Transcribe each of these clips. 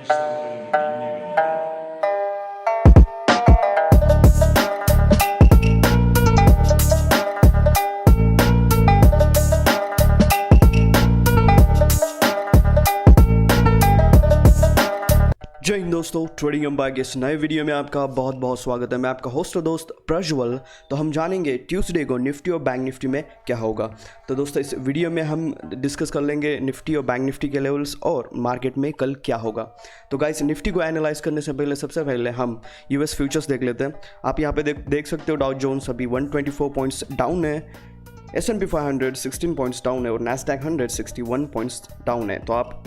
जय हिंद दोस्तों, trading empire के इस नए वीडियो में आपका बहुत बहुत स्वागत है। मैं आपका होस्ट और दोस्त प्रज्वल। तो हम जानेंगे ट्यूसडे को निफ्टी और बैंक निफ्टी में क्या होगा। तो दोस्तों इस वीडियो में हम डिस्कस कर लेंगे निफ्टी और बैंक निफ्टी के लेवल्स और मार्केट में कल क्या होगा। तो गाइस, निफ्टी को एनालाइज करने से पहले सबसे पहले हम यूएस फ्यूचर्स देख लेते हैं। आप यहाँ पे देख सकते हो, डाउ जोन्स अभी 124 पॉइंट्स डाउन है, S&P 500 16 पॉइंट्स डाउन है और नैस्डैक 100 61 पॉइंट्स डाउन है। तो आप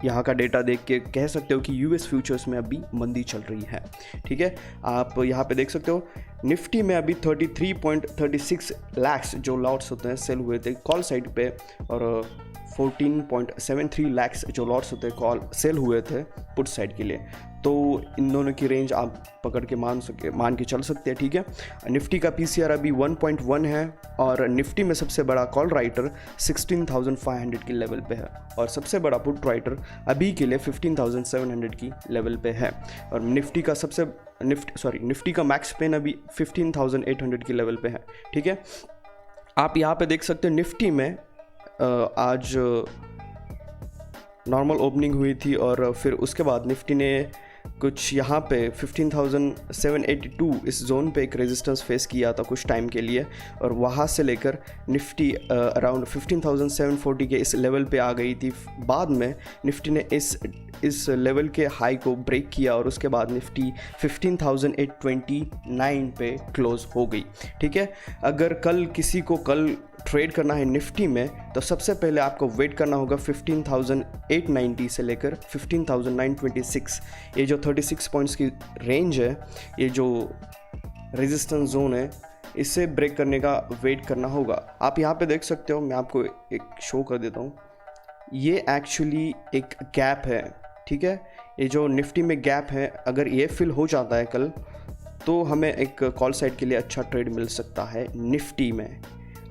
यहाँ का डेटा देख के कह सकते हो कि यूएस फ्यूचर्स में अभी मंदी चल रही है। ठीक है, आप यहाँ पे देख सकते हो निफ्टी में अभी 33.36 लाख जो लॉट्स होते हैं सेल हुए थे कॉल साइड पे, और 14.73 लाख जो लॉट्स होते हैं कॉल सेल हुए थे पुट साइड के लिए। तो इन दोनों की रेंज आप पकड़ के मान के चल सकते हैं। ठीक है, निफ्टी का पीसीआर अभी 1.1 है और निफ्टी में सबसे बड़ा कॉल राइटर 16,500 की लेवल पे है और सबसे बड़ा पुट राइटर अभी के लिए 15,700 की लेवल पे है। और निफ्टी का मैक्स पेन अभी 15,800 की लेवल पे है। ठीक है, आप यहाँ पे देख सकते हो निफ्टी में आज नॉर्मल ओपनिंग हुई थी और फिर उसके बाद निफ्टी ने कुछ यहाँ पे 15,782 इस जोन पे एक रेजिस्टेंस फेस किया था कुछ टाइम के लिए, और वहाँ से लेकर निफ्टी अराउंड 15,740 के इस लेवल पे आ गई थी। बाद में निफ्टी ने इस लेवल के हाई को ब्रेक किया और उसके बाद निफ्टी 15,829 पे क्लोज हो गई। ठीक है, अगर किसी को कल ट्रेड करना है निफ्टी में तो सबसे पहले आपको वेट करना होगा 15,890 से लेकर 15,926। ये जो 36 पॉइंट्स की रेंज है, ये जो रेजिस्टेंस जोन है, इसे ब्रेक करने का वेट करना होगा। आप यहाँ पे देख सकते हो, मैं आपको एक शो कर देता हूँ। ये एक्चुअली एक गैप है। ठीक है, ये जो निफ्टी में गैप है, अगर ये फिल हो जाता है कल तो हमें एक कॉल साइड के लिए अच्छा ट्रेड मिल सकता है निफ्टी में।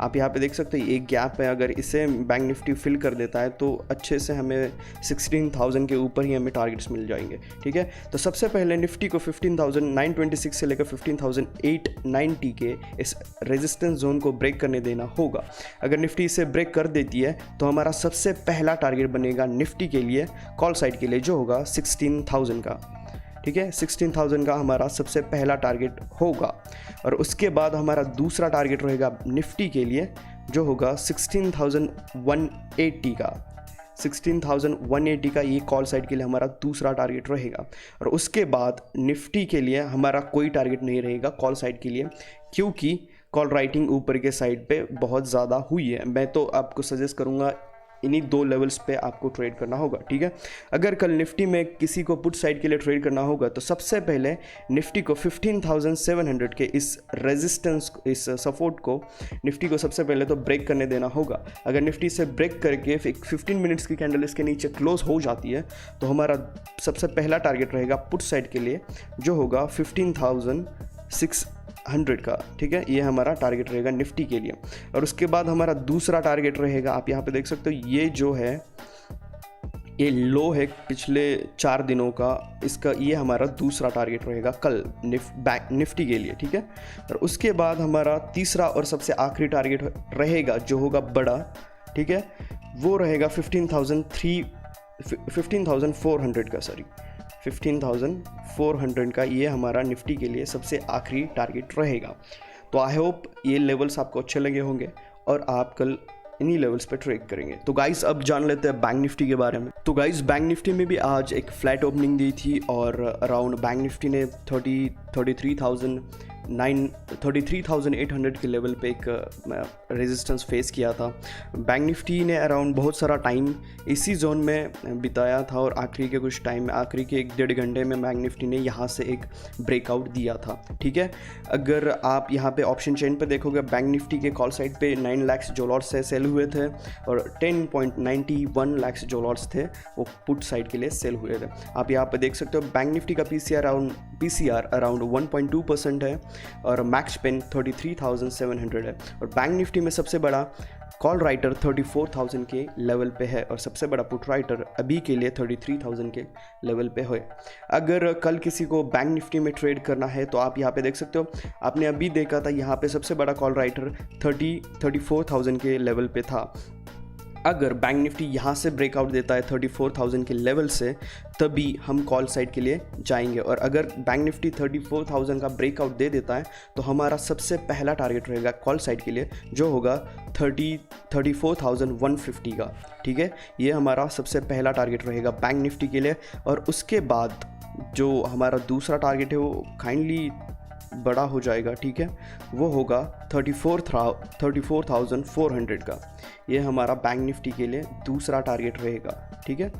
आप यहाँ पे देख सकते हैं एक गैप है, अगर इसे बैंक निफ्टी फिल कर देता है तो अच्छे से हमें 16,000 के ऊपर ही हमें टारगेट्स मिल जाएंगे। ठीक है, तो सबसे पहले निफ्टी को 15,926 से लेकर 15,890 के इस रेजिस्टेंस जोन को ब्रेक करने देना होगा। अगर निफ्टी इसे ब्रेक कर देती है तो हमारा सबसे पहला टारगेट बनेगा निफ्टी के लिए कॉल साइड के लिए, जो होगा 16,000 का। ठीक है, 16,000 का हमारा सबसे पहला टारगेट होगा और उसके बाद हमारा दूसरा टारगेट रहेगा निफ्टी के लिए, जो होगा 16,180 का। 16,180 का ये कॉल साइड के लिए हमारा दूसरा टारगेट रहेगा। और उसके बाद निफ्टी के लिए हमारा कोई टारगेट नहीं रहेगा कॉल साइड के लिए, क्योंकि कॉल राइटिंग ऊपर के साइड पे बहुत ज़्यादा हुई है। मैं तो आपको सजेस्ट करूँगा इन्हीं दो लेवल्स पे आपको ट्रेड करना होगा। ठीक है, अगर कल निफ्टी में किसी को पुट साइड के लिए ट्रेड करना होगा तो सबसे पहले निफ्टी को 15,700 के इस रेजिस्टेंस, इस सपोर्ट को निफ्टी को सबसे पहले तो ब्रेक करने देना होगा। अगर निफ्टी से ब्रेक करके 15 मिनट्स की कैंडल इसके नीचे क्लोज हो जाती है तो हमारा सबसे पहला टारगेट रहेगा पुट साइड के लिए, जो होगा 15,600 का। ठीक है, ये हमारा टारगेट रहेगा निफ्टी के लिए। और उसके बाद हमारा दूसरा टारगेट रहेगा, आप यहाँ पे देख सकते हो, ये जो है ये लो है पिछले 4 दिनों का, इसका ये हमारा दूसरा टारगेट रहेगा कल निफ्टी के लिए। ठीक है, और उसके बाद हमारा तीसरा और सबसे आखिरी टारगेट रहेगा जो होगा बड़ा। ठीक है, वो रहेगा 15,400 का, 15,400 का। ये हमारा निफ्टी के लिए सबसे आखिरी टारगेट रहेगा। तो आई होप ये लेवल्स आपको अच्छे लगे होंगे और आप कल इन्हीं लेवल्स पे ट्रेड करेंगे। तो गाइस अब जान लेते हैं बैंक निफ्टी के बारे में। तो गाइस बैंक निफ्टी में भी आज एक फ्लैट ओपनिंग दी थी और अराउंड बैंक निफ्टी ने 33,800 के लेवल पे एक रेजिस्टेंस फेस किया था। बैंक निफ्टी ने अराउंड बहुत सारा टाइम इसी जोन में बिताया था और आखिरी के कुछ टाइम, आखिरी के 1-1.5 घंटे में बैंक निफ्टी ने यहाँ से एक ब्रेकआउट दिया था। ठीक है, अगर आप यहाँ पे ऑप्शन चेन पे देखोगे, बैंक निफ्टी के कॉल साइड पे 9 लाख जो लॉट्स से सेल हुए थे और 10.91 लाख जो लॉट्स थे वो पुट साइड के लिए सेल हुए थे। आप यहाँ पे देख सकते हो बैंक निफ्टी का पीसीआर अराउंड 1.2% है और मैक्स पेन 33,700 है। और बैंक निफ्टी में सबसे बड़ा कॉल राइटर 34,000 के लेवल पे है और सबसे बड़ा पुट राइटर अभी के लिए 33,000 के लेवल पे है। अगर कल किसी को बैंक निफ्टी में ट्रेड करना है तो आप यहाँ पे देख सकते हो, आपने अभी देखा था यहाँ पे सबसे बड़ा कॉल राइटर 34,000 के लेवल पे था। अगर बैंक निफ्टी यहाँ से ब्रेकआउट देता है 34,000 के लेवल से, तभी हम कॉल साइड के लिए जाएंगे। और अगर बैंक निफ्टी 34,000 का ब्रेकआउट दे देता है तो हमारा सबसे पहला टारगेट रहेगा कॉल साइड के लिए, जो होगा 34,150 का। ठीक है, ये हमारा सबसे पहला टारगेट रहेगा बैंक निफ्टी के लिए। और उसके बाद जो हमारा दूसरा टारगेट है वो काइंडली बड़ा हो जाएगा। ठीक है, वो होगा 34,400 का। ये हमारा बैंक निफ्टी के लिए दूसरा टारगेट रहेगा। ठीक है,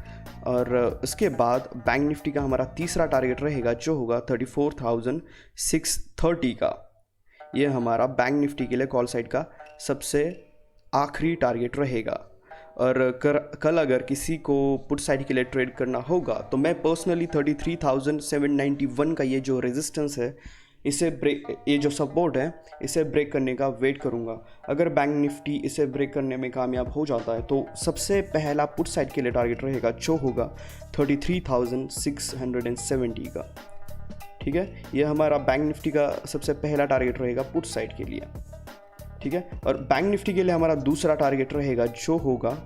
और उसके बाद बैंक निफ्टी का हमारा तीसरा टारगेट रहेगा जो होगा 34,630 का। ये हमारा बैंक निफ्टी के लिए कॉल साइड का सबसे आखिरी टारगेट रहेगा। और कल अगर किसी को पुट साइड के लिए ट्रेड करना होगा तो मैं पर्सनली 33,791 का ये जो रेजिस्टेंस है, इसे ब्रेक, ये जो सपोर्ट है, इसे ब्रेक करने का वेट करूंगा। अगर बैंक निफ्टी इसे ब्रेक करने में कामयाब हो जाता है तो सबसे पहला पुट साइड के लिए टारगेट रहेगा जो होगा 33,670 का। ठीक है, ये हमारा बैंक निफ्टी का सबसे पहला टारगेट रहेगा पुट साइड के लिए। ठीक है, और बैंक निफ्टी के लिए हमारा दूसरा टारगेट रहेगा जो होगा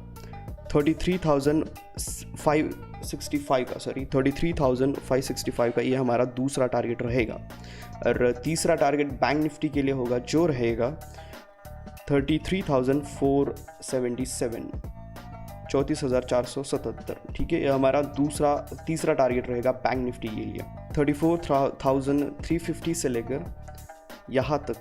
33,565 का। ये हमारा दूसरा टारगेट रहेगा। और तीसरा टारगेट बैंक निफ्टी के लिए होगा जो रहेगा 33,477, 34,477। ठीक है, ये हमारा तीसरा टारगेट रहेगा बैंक निफ्टी के लिए। 34,350 से लेकर यहाँ तक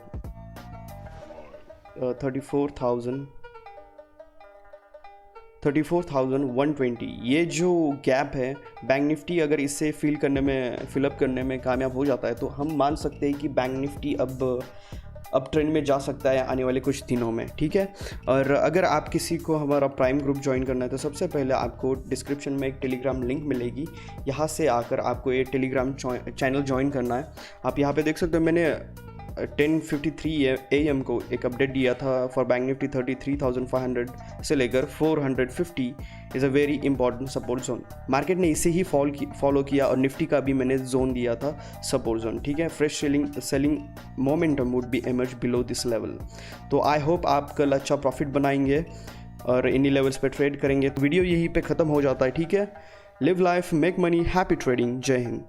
34,120, ये जो गैप है बैंक निफ्टी अगर इसे फिलअप करने में कामयाब हो जाता है तो हम मान सकते हैं कि बैंक निफ्टी अब ट्रेंड में जा सकता है आने वाले कुछ दिनों में। ठीक है, और अगर आप किसी को हमारा प्राइम ग्रुप ज्वाइन करना है तो सबसे पहले आपको डिस्क्रिप्शन में एक टेलीग्राम लिंक मिलेगी, यहाँ से आकर आपको ये टेलीग्राम चैनल ज्वाइन करना है। आप यहाँ पे देख सकते हो, मैंने 10:53 AM को एक अपडेट दिया था फॉर बैंक निफ्टी 33,500 से लेकर 450 is a very important support zone. Market ने इसे ही फॉलो किया और निफ्टी का भी मैंने जोन दिया था सपोर्ट जोन। ठीक है, fresh selling momentum would be emerge below this level. तो आई होप आप कल अच्छा प्रॉफिट बनाएंगे और इन्हीं लेवल्स पे ट्रेड करेंगे। तो वीडियो यहीं पे ख़त्म हो जाता है। ठीक है, live life, make money, happy trading. जय हिंद।